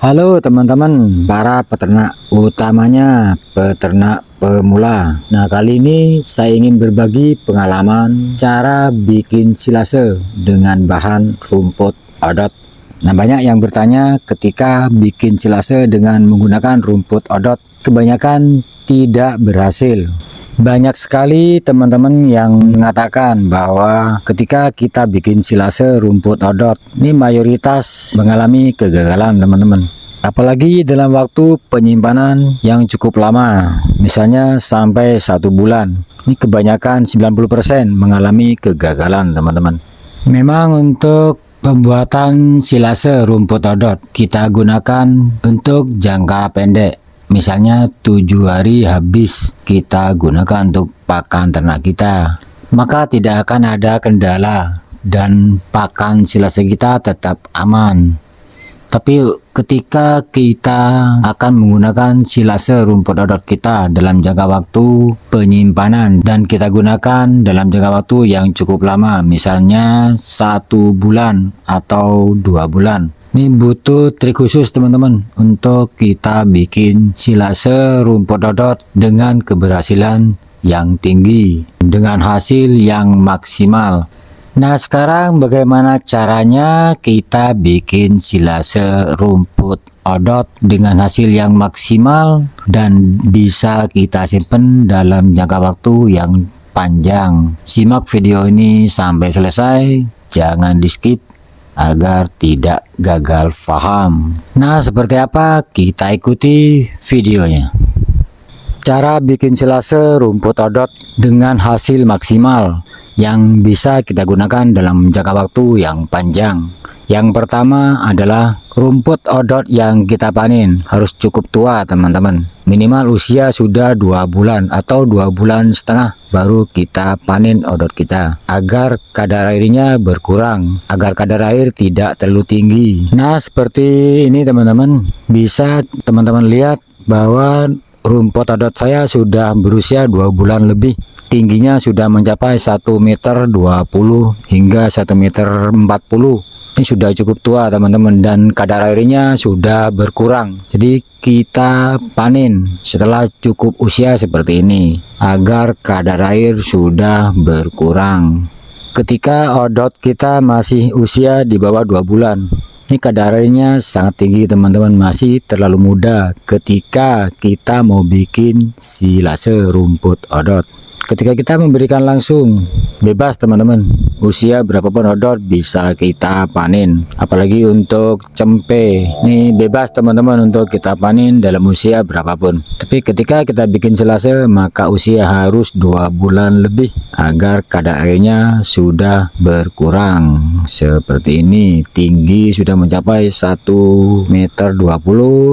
Halo teman-teman para peternak, utamanya peternak pemula. Nah, kali ini saya ingin berbagi pengalaman cara bikin silase dengan bahan rumput odot. Nah, banyak yang bertanya ketika bikin silase dengan menggunakan rumput odot, kebanyakan tidak berhasil. Banyak sekali teman-teman yang mengatakan bahwa ketika kita bikin silase rumput odot, ini mayoritas mengalami kegagalan teman-teman. Apalagi dalam waktu penyimpanan yang cukup lama, misalnya sampai 1 bulan. Ini kebanyakan 90% mengalami kegagalan teman-teman. Memang untuk pembuatan silase rumput odot kita gunakan untuk jangka pendek. Misalnya 7 hari habis kita gunakan untuk pakan ternak kita, maka tidak akan ada kendala dan pakan silase kita tetap aman. Tapi ketika kita akan menggunakan silase rumput odot kita dalam jangka waktu penyimpanan dan kita gunakan dalam jangka waktu yang cukup lama, misalnya 1 bulan atau 2 bulan, ini butuh trik khusus teman-teman untuk kita bikin silase rumput odot dengan keberhasilan yang tinggi, dengan hasil yang maksimal. Nah, sekarang bagaimana caranya kita bikin silase rumput odot dengan hasil yang maksimal dan bisa kita simpan dalam jangka waktu yang panjang. Simak video ini sampai selesai, jangan di skip agar tidak gagal paham. Nah, seperti apa? Kita ikuti videonya. Cara bikin silase rumput odot dengan hasil maksimal yang bisa kita gunakan dalam jangka waktu yang panjang. Yang pertama adalah rumput odot yang kita panen harus cukup tua teman-teman. Minimal usia sudah 2 bulan atau 2 bulan setengah baru kita panen odot kita, agar kadar airnya berkurang, agar kadar air tidak terlalu tinggi. Nah, seperti ini teman-teman, bisa teman-teman lihat bahwa rumput odot saya sudah berusia 2 bulan lebih. Tingginya sudah mencapai 1,20 meter hingga 1,40 meter. Ini sudah cukup tua teman-teman dan kadar airnya sudah berkurang. Jadi kita panen setelah cukup usia seperti ini agar kadar air sudah berkurang. Ketika odot kita masih usia di bawah 2 bulan, ini kadar airnya sangat tinggi teman-teman, masih terlalu muda ketika kita mau bikin silase rumput odot. Ketika kita memberikan langsung bebas teman-teman, usia berapapun odot bisa kita panen. Apalagi untuk cempe, ini bebas teman-teman untuk kita panen dalam usia berapapun. Tapi ketika kita bikin silase, maka usia harus 2 bulan lebih agar kadar airnya sudah berkurang. Seperti ini, tinggi sudah mencapai 1,20 meter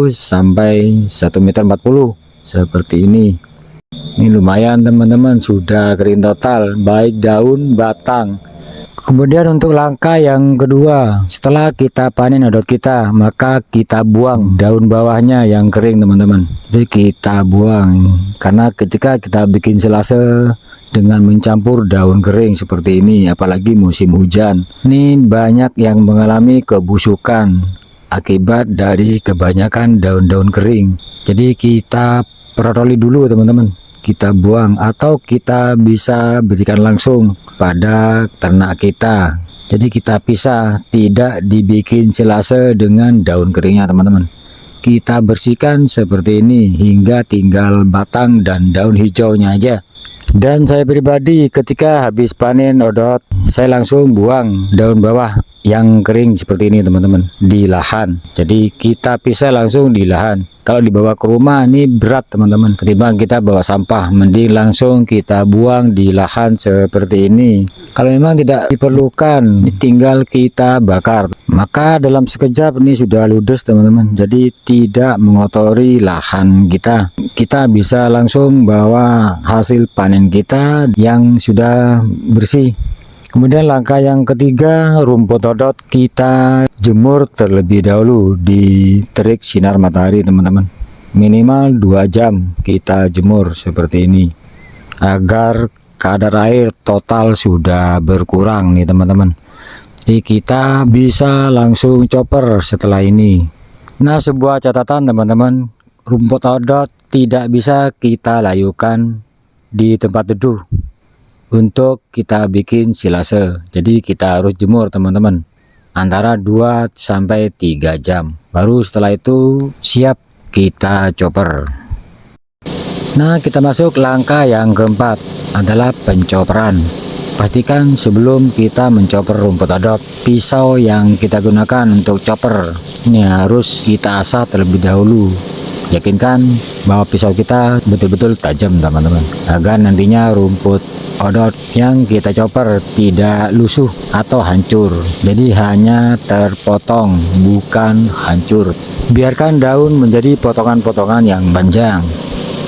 sampai 1,40 meter. Seperti ini. Ini lumayan teman-teman, sudah kering total baik daun batang. Kemudian untuk langkah yang kedua, setelah kita panen odot kita, maka kita buang daun bawahnya yang kering teman-teman. Jadi kita buang, karena ketika kita bikin silase dengan mencampur daun kering seperti ini, apalagi musim hujan, ini banyak yang mengalami kebusukan akibat dari kebanyakan daun-daun kering. Jadi kita protoli dulu teman-teman, kita buang atau kita bisa berikan langsung pada ternak kita. Jadi kita pisah, tidak dibikin silase dengan daun keringnya teman-teman. Kita bersihkan seperti ini hingga tinggal batang dan daun hijaunya aja. Dan saya pribadi ketika habis panen odot, saya langsung buang daun bawah yang kering seperti ini teman-teman di lahan. Jadi kita pisah langsung di lahan. Kalau dibawa ke rumah ini berat teman-teman, ketimbang kita bawa sampah, mending langsung kita buang di lahan seperti ini. Kalau memang tidak diperlukan, tinggal kita bakar, maka dalam sekejap ini sudah ludes teman-teman. Jadi tidak mengotori lahan kita. Kita bisa langsung bawa hasil panen kita yang sudah bersih. Kemudian langkah yang ketiga, rumput odot kita jemur terlebih dahulu di terik sinar matahari teman-teman. Minimal 2 jam kita jemur seperti ini agar kadar air total sudah berkurang nih teman-teman. Jadi kita bisa langsung chopper setelah ini. Nah, sebuah catatan teman-teman, rumput odot tidak bisa kita layukan di tempat teduh untuk kita bikin silase. Jadi kita harus jemur teman-teman, antara 2-3 jam. Baru setelah itu siap kita chopper. Nah, kita masuk langkah yang keempat adalah pencoperan. Pastikan sebelum kita mencoper rumput odot, pisau yang kita gunakan untuk chopper ini harus kita asah terlebih dahulu. Yakinkan bahwa pisau kita betul-betul tajam teman-teman, agar nantinya rumput odot yang kita chopper tidak lusuh atau hancur. Jadi hanya terpotong, bukan hancur. Biarkan daun menjadi potongan-potongan yang panjang,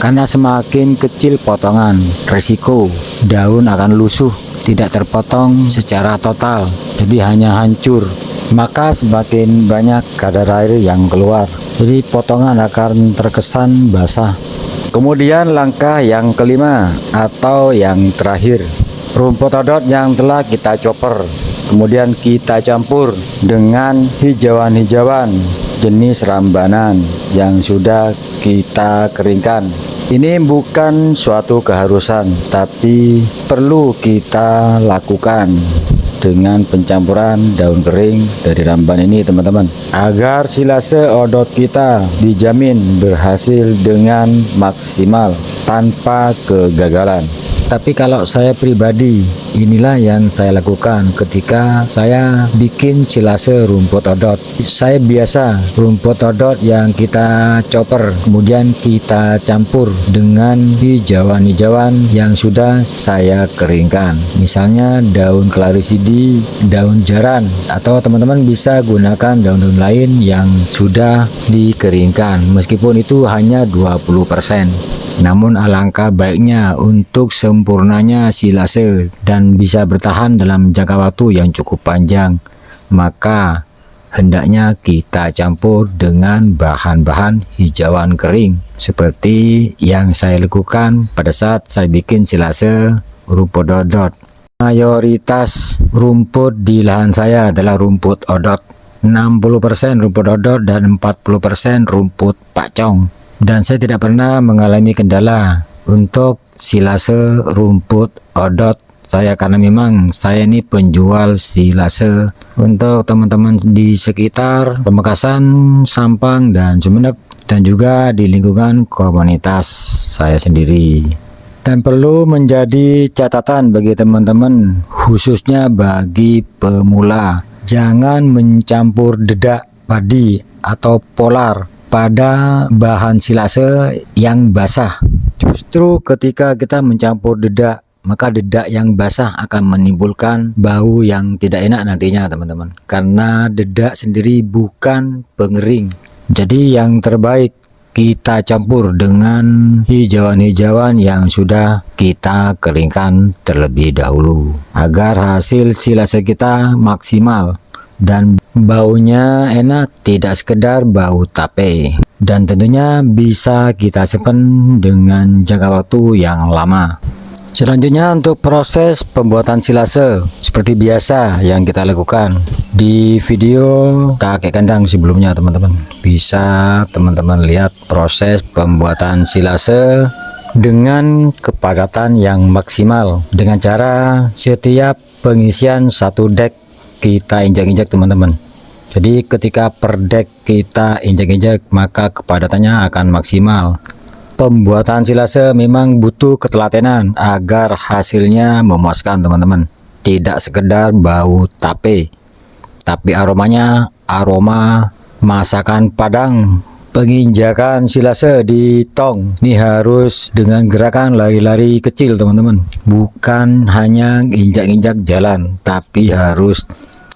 karena semakin kecil potongan, resiko daun akan lusuh, tidak terpotong secara total, jadi hanya hancur. Maka semakin banyak kadar air yang keluar, jadi potongan akan terkesan basah. Kemudian langkah yang kelima atau yang terakhir, rumput odot yang telah kita chopper, kemudian kita campur dengan hijauan-hijauan jenis rambanan yang sudah kita keringkan. Ini bukan suatu keharusan, tapi perlu kita lakukan dengan pencampuran daun kering dari ramban ini teman-teman, agar silase odot kita dijamin berhasil dengan maksimal tanpa kegagalan. Tapi kalau saya pribadi, inilah yang saya lakukan ketika saya bikin silase rumput odot. Saya biasa rumput odot yang kita chopper, kemudian kita campur dengan hijauan-hijauan yang sudah saya keringkan. Misalnya daun klarisidi, daun jaran, atau teman-teman bisa gunakan daun-daun lain yang sudah dikeringkan, meskipun itu hanya 20%. Namun alangkah baiknya untuk sempurnanya silase dan bisa bertahan dalam jangka waktu yang cukup panjang, maka hendaknya kita campur dengan bahan-bahan hijauan kering seperti yang saya lakukan pada saat saya bikin silase rumput odot. Mayoritas rumput di lahan saya adalah rumput odot, 60% rumput odot dan 40% rumput pakcong. Dan saya tidak pernah mengalami kendala untuk silase rumput odot saya, karena memang saya ini penjual silase untuk teman-teman di sekitar Pamekasan, Sampang, dan Sumeneb, dan juga di lingkungan komunitas saya sendiri. Dan perlu menjadi catatan bagi teman-teman, khususnya bagi pemula, jangan mencampur dedak, padi, atau polar pada bahan silase yang basah. Justru ketika kita mencampur dedak, maka dedak yang basah akan menimbulkan bau yang tidak enak nantinya teman-teman, karena dedak sendiri bukan pengering. Jadi yang terbaik kita campur dengan hijauan-hijauan yang sudah kita keringkan terlebih dahulu, agar hasil silase kita maksimal dan baunya enak, tidak sekedar bau tape, dan tentunya bisa kita simpan dengan jangka waktu yang lama. Selanjutnya untuk proses pembuatan silase seperti biasa yang kita lakukan di video kakek kandang sebelumnya teman-teman. Bisa teman-teman lihat proses pembuatan silase dengan kepadatan yang maksimal, dengan cara setiap pengisian satu dek kita injak-injak teman-teman. Jadi ketika per dek kita injak-injak, maka kepadatannya akan maksimal. Pembuatan silase memang butuh ketelatenan agar hasilnya memuaskan teman-teman. Tidak sekedar bau tape, tapi aromanya aroma masakan Padang. Penginjakan silase di tong ini harus dengan gerakan lari-lari kecil teman-teman, bukan hanya injak-injak jalan, tapi harus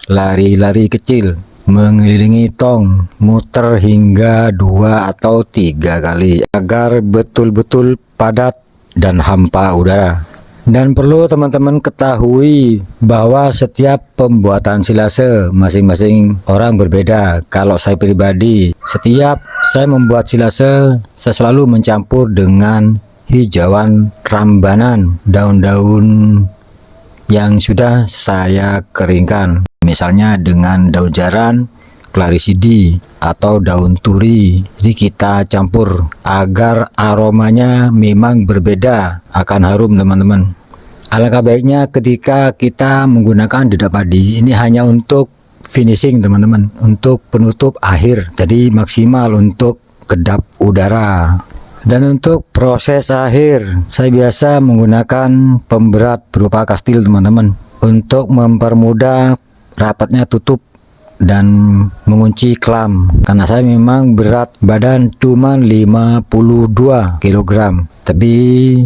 lari-lari kecil mengelilingi tong, muter hingga 2 atau 3 kali agar betul-betul padat dan hampa udara. Dan perlu teman-teman ketahui bahwa setiap pembuatan silase masing-masing orang berbeda. Kalau saya pribadi, setiap saya membuat silase, saya selalu mencampur dengan hijauan rambanan, daun-daun yang sudah saya keringkan. Misalnya dengan daun jaran, Clarisidi atau daun turi. Jadi kita campur agar aromanya memang berbeda, akan harum teman-teman. Alangkah baiknya ketika kita menggunakan dedak padi ini hanya untuk finishing teman-teman, untuk penutup akhir, jadi maksimal untuk kedap udara. Dan untuk proses akhir saya biasa menggunakan pemberat berupa kastil teman-teman, untuk mempermudah rapatnya tutup dan mengunci klam, karena saya memang berat badan cuma 52 kg, tapi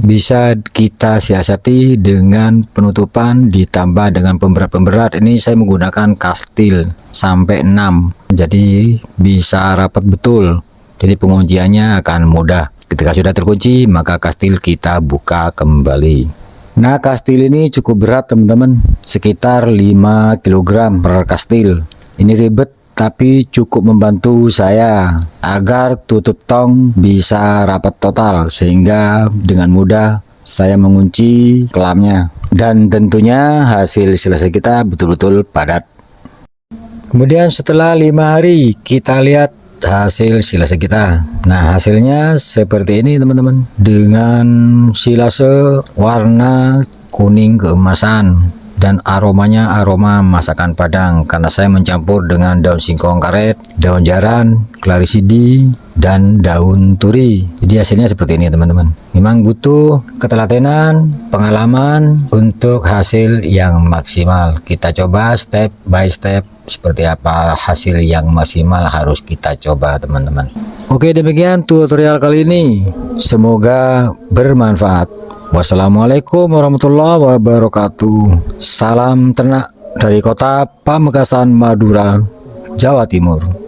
bisa kita siasati dengan penutupan ditambah dengan pemberat-pemberat. Ini saya menggunakan kastil sampai 6, jadi bisa rapat betul, jadi pengunciannya akan mudah. Ketika sudah terkunci maka kastil kita buka kembali. Nah, kastil ini cukup berat teman-teman, sekitar 5 kg per kastil. Ini ribet tapi cukup membantu saya agar tutup tong bisa rapat total, sehingga dengan mudah saya mengunci kelamnya. Dan tentunya hasil selesai kita betul-betul padat. Kemudian setelah 5 hari kita lihat hasil silase kita. Nah, hasilnya seperti ini teman-teman, dengan silase warna kuning keemasan dan aromanya aroma masakan Padang, karena saya mencampur dengan daun singkong karet, daun jaran, Clarisidi, dan daun turi. Jadi hasilnya seperti ini teman-teman. Memang butuh ketelatenan, pengalaman untuk hasil yang maksimal. Kita coba step by step seperti apa hasil yang maksimal, harus kita coba teman-teman. Oke, demikian tutorial kali ini, semoga bermanfaat. Wassalamualaikum warahmatullahi wabarakatuh. Salam ternak dari kota Pamekasan, Madura, Jawa Timur.